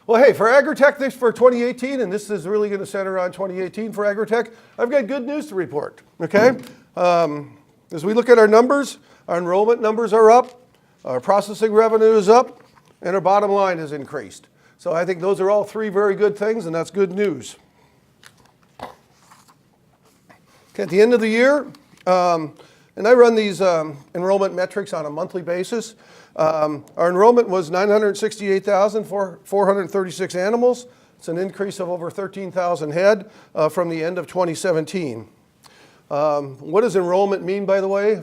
Well, hey, for AgriTech this for 2018, and this is really going to center on 2018 for AgriTech, I've got good news to report, okay? As we look at our numbers, our enrollment numbers are up, our processing revenue is up, and our bottom line has increased. So I think those are all three very good things, and that's good news. Okay, at the end of the year, and I run these enrollment metrics on a monthly basis. Our enrollment was 968,436 animals. It's an increase of over 13,000 head from the end of 2017. What does enrollment mean, by the way,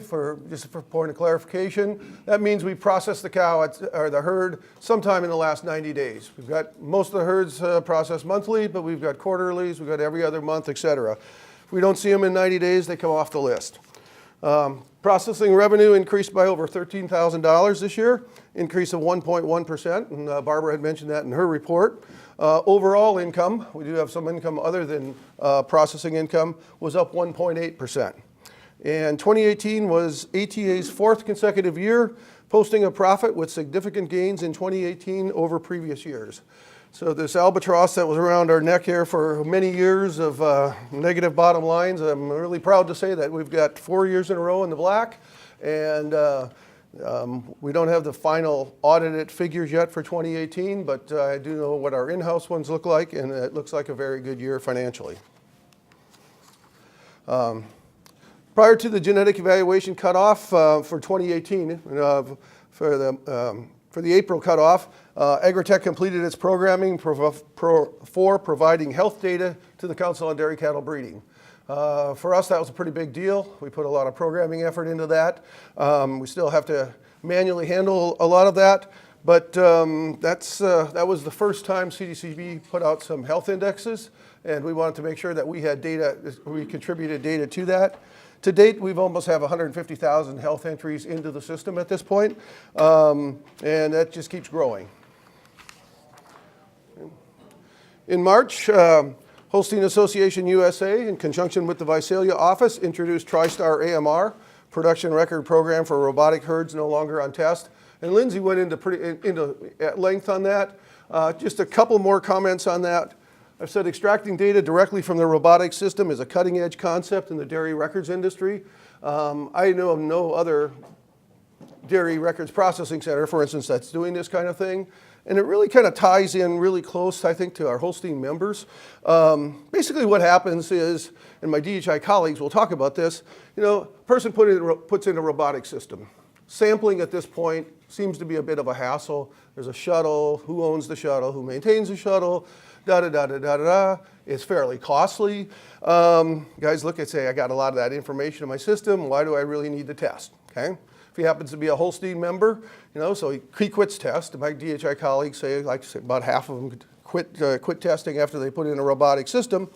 just for point of clarification? That means we process the cow or the herd sometime in the last 90 days. We've got most of the herds processed monthly, but we've got quarterlies, we've got every other month, et cetera. If we don't see them in 90 days, they come off the list. Processing revenue increased by over $13,000 this year, increase of 1.1%, and Barbara had mentioned that in her report. Overall income, we do have some income other than processing income, was up 1.8%. And 2018 was ATA's fourth consecutive year, posting a profit with significant gains in 2018 over previous years. So this albatross that was around our neck here for many years of negative bottom lines, I'm really proud to say that we've got 4 years in a row in the black, and we don't have the final audited figures yet for 2018, but I do know what our in-house ones look like, and it looks like a very good year financially. Prior to the genetic evaluation cutoff for 2018, for the April cutoff, AgriTech completed its programming for providing health data to the Council on Dairy Cattle Breeding. For us, that was a pretty big deal. We put a lot of programming effort into that. We still have to manually handle a lot of that, but that was the first time CDCB put out some health indexes, and we wanted to make sure that we had data, we contributed data to that. To date, we've almost have 150,000 health entries into the system at this point, and that just keeps growing. In March, Holstein Association USA, in conjunction with the Visalia office, introduced TriStar AMR, production record program for robotic herds no longer on test. And Lindsay went into at length on that. Just a couple more comments on that. I've said extracting data directly from the robotic system is a cutting edge concept in the dairy records industry. I know of no other dairy records processing center, for instance, that's doing this kind of thing. And it really kind of ties in really close, I think, to our Holstein members. Basically what happens is, and my DHI colleagues will talk about this, you know, a person puts in a robotic system. Sampling at this point seems to be a bit of a hassle. There's a shuttle, who owns the shuttle, who maintains the shuttle, da-da-da-da-da-da-da. It's fairly costly. Guys look and say, I got a lot of that information in my system, why do I really need the test, okay? If he happens to be a Holstein member, you know, so he quits test. My DHI colleagues say, like I say, about half of them quit testing after they put in a robotic system.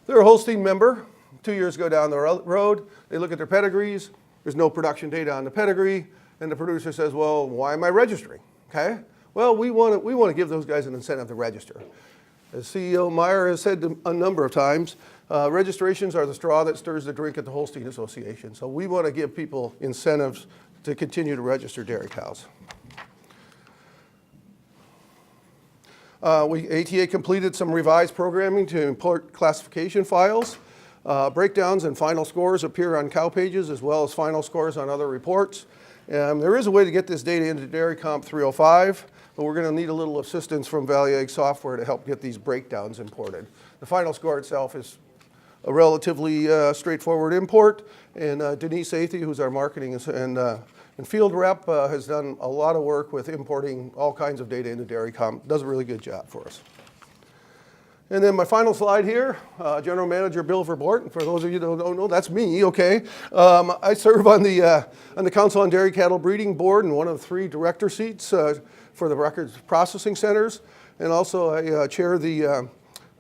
They're a Holstein member. 2 years go down the road, they look at their pedigrees, there's no production data on the pedigree, and the producer says, well, why am I registering, okay? Well, we want to give those guys an incentive to register. As CEO Meyer has said a number of times, registrations are the straw that stirs the drink at the Holstein Association. So we want to give people incentives to continue to register dairy cows. ATA completed some revised programming to import classification files. Breakdowns and final scores appear on cow pages as well as final scores on other reports. There is a way to get this data into Dairy Comp 305, but we're going to need a little assistance from Valley Ag Software to help get these breakdowns imported. The final score itself is a relatively straightforward import, and Denise Athey, who's our marketing and field rep, has done a lot of work with importing all kinds of data into Dairy Comp. Does a really good job for us. And then my final slide here, General Manager Bill VerBoort. And for those of you that don't know, that's me, okay? I serve on the Council on Dairy Cattle Breeding Board and one of the 3 director seats for the records processing centers. And also I chair the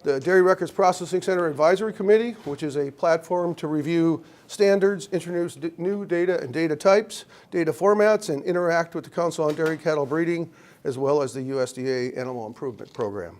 Dairy Records Processing Center Advisory Committee, which is a platform to review standards, introduce new data and data types, data formats, and interact with the Council on Dairy Cattle Breeding, as well as the USDA Animal Improvement Program.